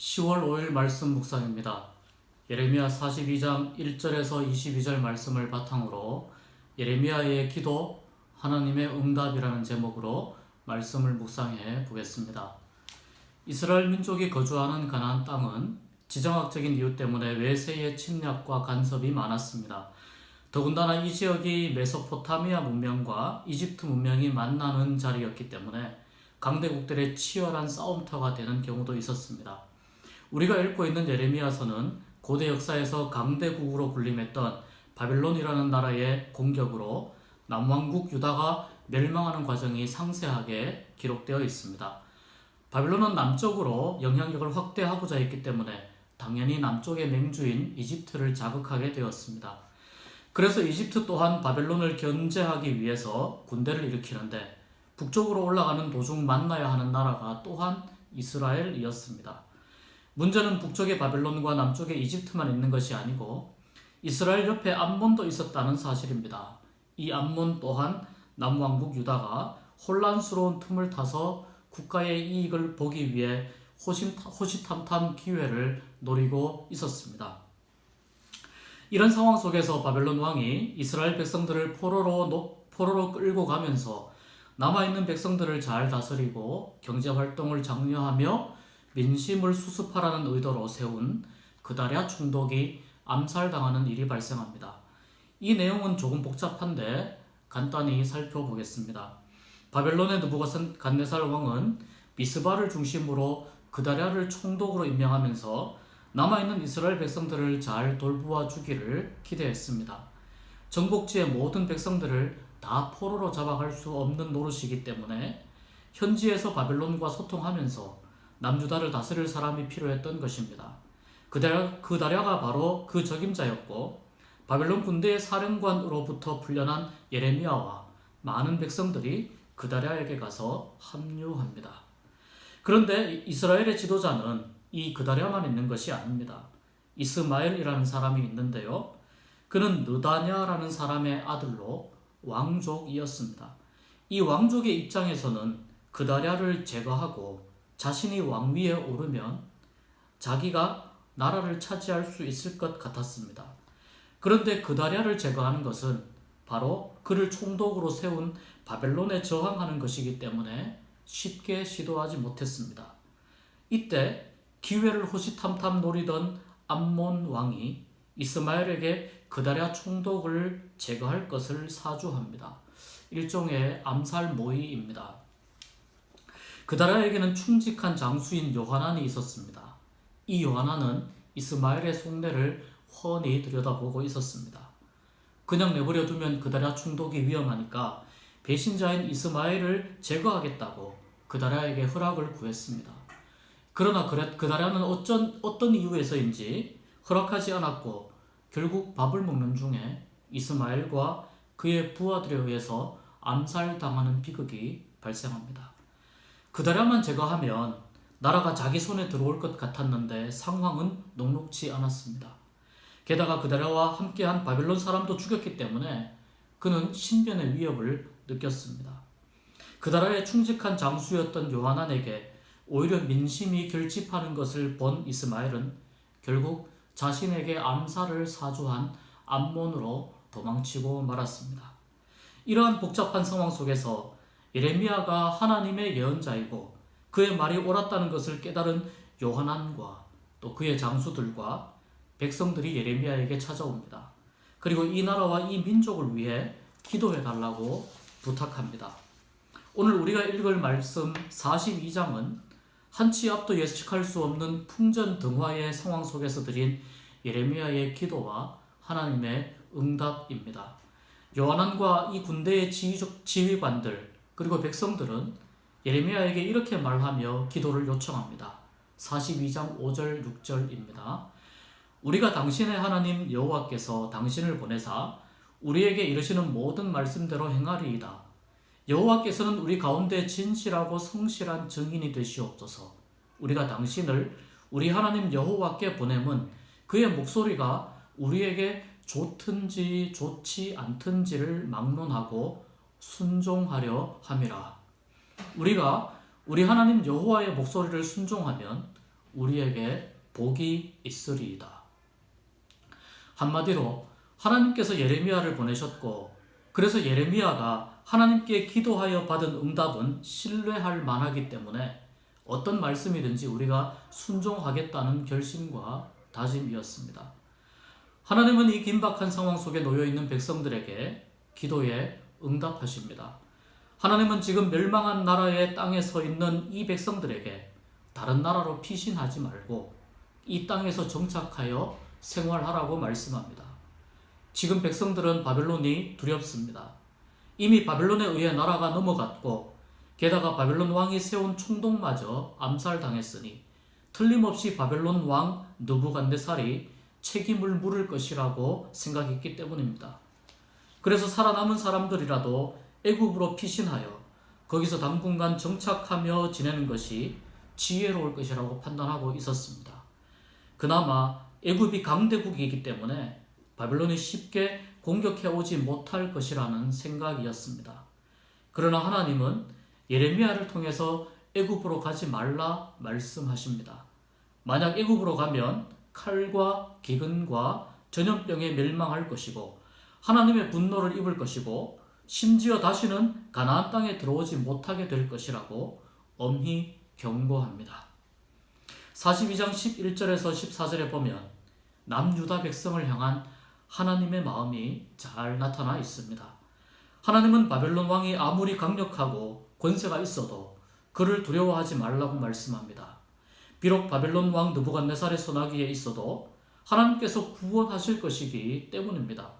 10월 5일 말씀 묵상입니다. 예레미야 42장 1절에서 22절 말씀을 바탕으로 예레미야의 기도, 하나님의 응답이라는 제목으로 말씀을 묵상해 보겠습니다. 이스라엘 민족이 거주하는 가나안 땅은 지정학적인 이유 때문에 외세의 침략과 간섭이 많았습니다. 더군다나 이 지역이 메소포타미아 문명과 이집트 문명이 만나는 자리였기 때문에 강대국들의 치열한 싸움터가 되는 경우도 있었습니다. 우리가 읽고 있는 예레미야서는 고대 역사에서 강대국으로 군림했던 바벨론이라는 나라의 공격으로 남왕국 유다가 멸망하는 과정이 상세하게 기록되어 있습니다. 바벨론은 남쪽으로 영향력을 확대하고자 했기 때문에 당연히 남쪽의 맹주인 이집트를 자극하게 되었습니다. 그래서 이집트 또한 바벨론을 견제하기 위해서 군대를 일으키는데 북쪽으로 올라가는 도중 만나야 하는 나라가 또한 이스라엘이었습니다. 문제는 북쪽의 바벨론과 남쪽의 이집트만 있는 것이 아니고 이스라엘 옆에 암몬도 있었다는 사실입니다. 이 암몬 또한 남왕국 유다가 혼란스러운 틈을 타서 국가의 이익을 보기 위해 호시탐탐 기회를 노리고 있었습니다. 이런 상황 속에서 바벨론 왕이 이스라엘 백성들을 포로로 끌고 가면서 남아있는 백성들을 잘 다스리고 경제활동을 장려하며 민심을 수습하라는 의도로 세운 그다랴 총독이 암살당하는 일이 발생합니다. 이 내용은 조금 복잡한데 간단히 살펴보겠습니다. 바벨론의 느부갓네살 왕은 미스바를 중심으로 그다랴를 총독으로 임명하면서 남아있는 이스라엘 백성들을 잘 돌보아 주기를 기대했습니다. 정복지의 모든 백성들을 다 포로로 잡아갈 수 없는 노릇이기 때문에 현지에서 바벨론과 소통하면서 남유다를 다스릴 사람이 필요했던 것입니다. 그다랴가 바로 그 적임자였고 바벨론 군대의 사령관으로부터 풀려난 예레미야와 많은 백성들이 그다랴에게 가서 합류합니다. 그런데 이스라엘의 지도자는 이 그다랴만 있는 것이 아닙니다. 이스마엘이라는 사람이 있는데요. 그는 느다냐라는 사람의 아들로 왕족이었습니다. 이 왕족의 입장에서는 그다랴를 제거하고 자신이 왕위에 오르면 자기가 나라를 차지할 수 있을 것 같았습니다. 그런데 그다랴를 제거하는 것은 바로 그를 총독으로 세운 바벨론에 저항하는 것이기 때문에 쉽게 시도하지 못했습니다. 이때 기회를 호시탐탐 노리던 암몬 왕이 이스마엘에게 그다랴 총독을 제거할 것을 사주합니다. 일종의 암살 모의입니다. 그다랴에게는 충직한 장수인 요하난이 있었습니다. 이 요하난은 이스마엘의 속내를 훤히 들여다보고 있었습니다. 그냥 내버려 두면 그다랴 총독이 위험하니까 배신자인 이스마엘을 제거하겠다고 그다랴에게 허락을 구했습니다. 그러나 그다랴는 어떤 이유에서인지 허락하지 않았고 결국 밥을 먹는 중에 이스마엘과 그의 부하들에 의해서 암살당하는 비극이 발생합니다. 그다랴만 제거하면 나라가 자기 손에 들어올 것 같았는데 상황은 녹록지 않았습니다. 게다가 그다랴와 함께한 바벨론 사람도 죽였기 때문에 그는 신변의 위협을 느꼈습니다. 그다랴의 충직한 장수였던 요하난에게 오히려 민심이 결집하는 것을 본 이스마엘은 결국 자신에게 암살을 사주한 암몬으로 도망치고 말았습니다. 이러한 복잡한 상황 속에서 예레미야가 하나님의 예언자이고 그의 말이 옳았다는 것을 깨달은 요하난과 또 그의 장수들과 백성들이 예레미야에게 찾아옵니다. 그리고 이 나라와 이 민족을 위해 기도해 달라고 부탁합니다. 오늘 우리가 읽을 말씀 42장은 한치 앞도 예측할 수 없는 풍전등화의 상황 속에서 드린 예레미야의 기도와 하나님의 응답입니다. 요하난과 이 군대의 지휘관들 그리고 백성들은 예레미야에게 이렇게 말하며 기도를 요청합니다. 42장 5절 6절입니다. 우리가 당신의 하나님 여호와께서 당신을 보내사 우리에게 이르시는 모든 말씀대로 행하리이다. 여호와께서는 우리 가운데 진실하고 성실한 증인이 되시옵소서. 우리가 당신을 우리 하나님 여호와께 보냄은 그의 목소리가 우리에게 좋든지 좋지 않든지를 막론하고 순종하려 함이라. 우리가 우리 하나님 여호와의 목소리를 순종하면 우리에게 복이 있으리이다. 한마디로 하나님께서 예레미야를 보내셨고, 그래서 예레미야가 하나님께 기도하여 받은 응답은 신뢰할 만하기 때문에 어떤 말씀이든지 우리가 순종하겠다는 결심과 다짐이었습니다. 하나님은 이 긴박한 상황 속에 놓여있는 백성들에게 기도에 응답하십니다. 하나님은 지금 멸망한 나라의 땅에 서 있는 이 백성들에게 다른 나라로 피신하지 말고 이 땅에서 정착하여 생활하라고 말씀합니다. 지금 백성들은 바벨론이 두렵습니다. 이미 바벨론에 의해 나라가 넘어갔고, 게다가 바벨론 왕이 세운 총독마저 암살당했으니 틀림없이 바벨론 왕 느부갓네살이 책임을 물을 것이라고 생각했기 때문입니다. 그래서 살아남은 사람들이라도 애굽으로 피신하여 거기서 당분간 정착하며 지내는 것이 지혜로울 것이라고 판단하고 있었습니다. 그나마 애굽이 강대국이기 때문에 바벨론이 쉽게 공격해오지 못할 것이라는 생각이었습니다. 그러나 하나님은 예레미야를 통해서 애굽으로 가지 말라 말씀하십니다. 만약 애굽으로 가면 칼과 기근과 전염병에 멸망할 것이고 하나님의 분노를 입을 것이고 심지어 다시는 가나안 땅에 들어오지 못하게 될 것이라고 엄히 경고합니다. 42장 11절에서 14절에 보면 남유다 백성을 향한 하나님의 마음이 잘 나타나 있습니다. 하나님은 바벨론 왕이 아무리 강력하고 권세가 있어도 그를 두려워하지 말라고 말씀합니다. 비록 바벨론 왕 느부갓네살의 손아귀에 있어도 하나님께서 구원하실 것이기 때문입니다.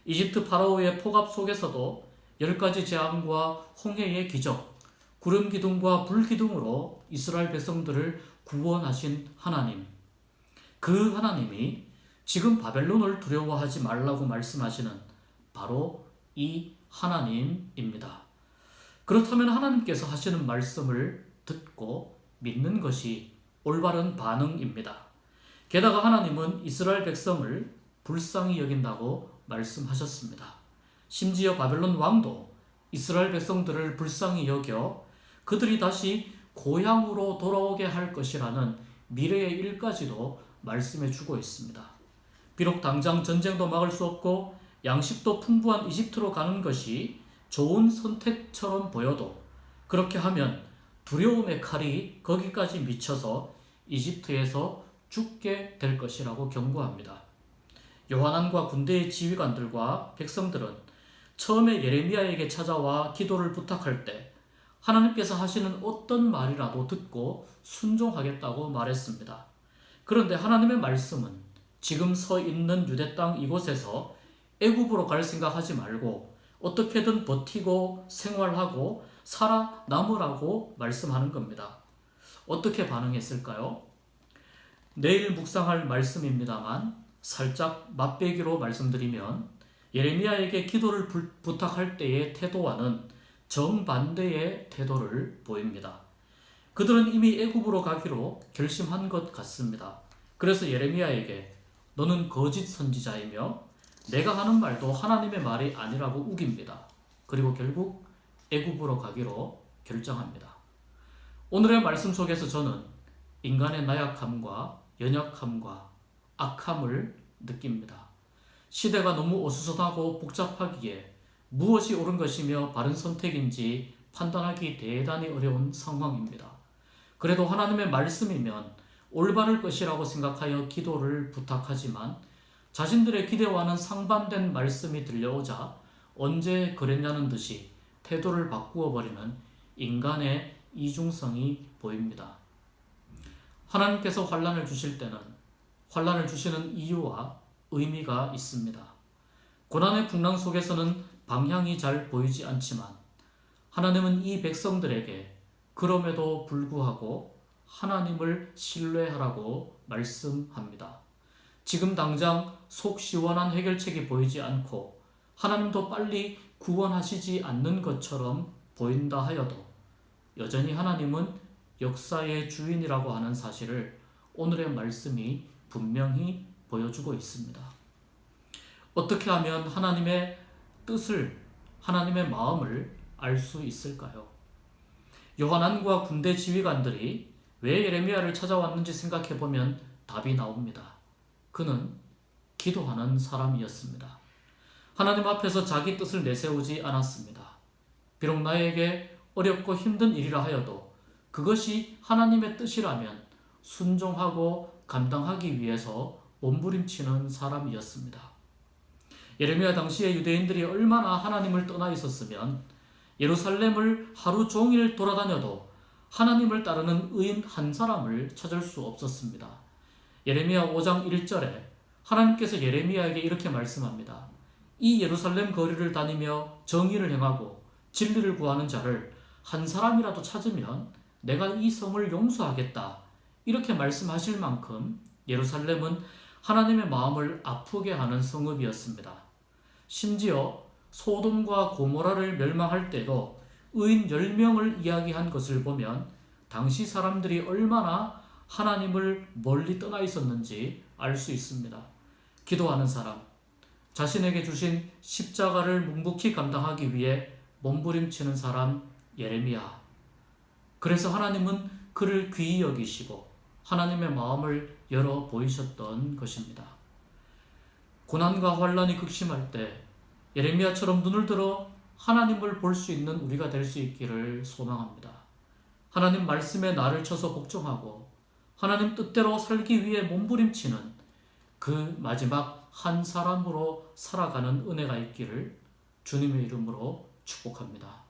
이집트 파라오의 포갑 속에서도 10가지 재앙과 홍해의 기적, 구름 기둥과 불 기둥으로 이스라엘 백성들을 구원하신 하나님, 그 하나님이 지금 바벨론을 두려워하지 말라고 말씀하시는 바로 이 하나님입니다. 그렇다면 하나님께서 하시는 말씀을 듣고 믿는 것이 올바른 반응입니다. 게다가 하나님은 이스라엘 백성을 불쌍히 여긴다고 말씀하셨습니다. 심지어 바벨론 왕도 이스라엘 백성들을 불쌍히 여겨 그들이 다시 고향으로 돌아오게 할 것이라는 미래의 일까지도 말씀해 주고 있습니다. 비록 당장 전쟁도 막을 수 없고 양식도 풍부한 이집트로 가는 것이 좋은 선택처럼 보여도 그렇게 하면 두려움의 칼이 거기까지 미쳐서 이집트에서 죽게 될 것이라고 경고합니다. 요하난과 군대의 지휘관들과 백성들은 처음에 예레미야에게 찾아와 기도를 부탁할 때 하나님께서 하시는 어떤 말이라도 듣고 순종하겠다고 말했습니다. 그런데 하나님의 말씀은 지금 서 있는 유대 땅 이곳에서 애굽으로 갈 생각하지 말고 어떻게든 버티고 생활하고 살아남으라고 말씀하는 겁니다. 어떻게 반응했을까요? 내일 묵상할 말씀입니다만 살짝 맛배기로 말씀드리면 예레미야에게 기도를 부탁할 때의 태도와는 정반대의 태도를 보입니다. 그들은 이미 애굽으로 가기로 결심한 것 같습니다. 그래서 예레미야에게 너는 거짓 선지자이며 내가 하는 말도 하나님의 말이 아니라고 우깁니다. 그리고 결국 애굽으로 가기로 결정합니다. 오늘의 말씀 속에서 저는 인간의 나약함과 연약함과 악함을 느낍니다. 시대가 너무 어수선하고 복잡하기에 무엇이 옳은 것이며 바른 선택인지 판단하기 대단히 어려운 상황입니다. 그래도 하나님의 말씀이면 올바를 것이라고 생각하여 기도를 부탁하지만 자신들의 기대와는 상반된 말씀이 들려오자 언제 그랬냐는 듯이 태도를 바꾸어 버리는 인간의 이중성이 보입니다. 하나님께서 환난을 주실 때는 환난을 주시는 이유와 의미가 있습니다. 고난의 풍랑 속에서는 방향이 잘 보이지 않지만 하나님은 이 백성들에게 그럼에도 불구하고 하나님을 신뢰하라고 말씀합니다. 지금 당장 속 시원한 해결책이 보이지 않고 하나님도 빨리 구원하시지 않는 것처럼 보인다 하여도 여전히 하나님은 역사의 주인이라고 하는 사실을 오늘의 말씀이 분명히 보여주고 있습니다. 어떻게 하면 하나님의 뜻을, 하나님의 마음을 알 수 있을까요? 요하난과 군대 지휘관들이 왜 예레미야를 찾아왔는지 생각해 보면 답이 나옵니다. 그는 기도하는 사람이었습니다. 하나님 앞에서 자기 뜻을 내세우지 않았습니다. 비록 나에게 어렵고 힘든 일이라 하여도 그것이 하나님의 뜻이라면 순종하고 감당하기 위해서 몸부림치는 사람이었습니다. 예레미야 당시에 유대인들이 얼마나 하나님을 떠나 있었으면 예루살렘을 하루 종일 돌아다녀도 하나님을 따르는 의인 한 사람을 찾을 수 없었습니다. 예레미야 5장 1절에 하나님께서 예레미야에게 이렇게 말씀합니다. 이 예루살렘 거리를 다니며 정의를 행하고 진리를 구하는 자를 한 사람이라도 찾으면 내가 이 성을 용서하겠다. 이렇게 말씀하실 만큼 예루살렘은 하나님의 마음을 아프게 하는 성읍이었습니다. 심지어 소돔과 고모라를 멸망할 때도 의인 10명을 이야기한 것을 보면 당시 사람들이 얼마나 하나님을 멀리 떠나 있었는지 알 수 있습니다. 기도하는 사람, 자신에게 주신 십자가를 묵묵히 감당하기 위해 몸부림치는 사람 예레미야. 그래서 하나님은 그를 귀히 여기시고 하나님의 마음을 열어 보이셨던 것입니다. 고난과 환란이 극심할 때 예레미야처럼 눈을 들어 하나님을 볼 수 있는 우리가 될 수 있기를 소망합니다. 하나님 말씀에 나를 쳐서 복종하고 하나님 뜻대로 살기 위해 몸부림치는 그 마지막 한 사람으로 살아가는 은혜가 있기를 주님의 이름으로 축복합니다.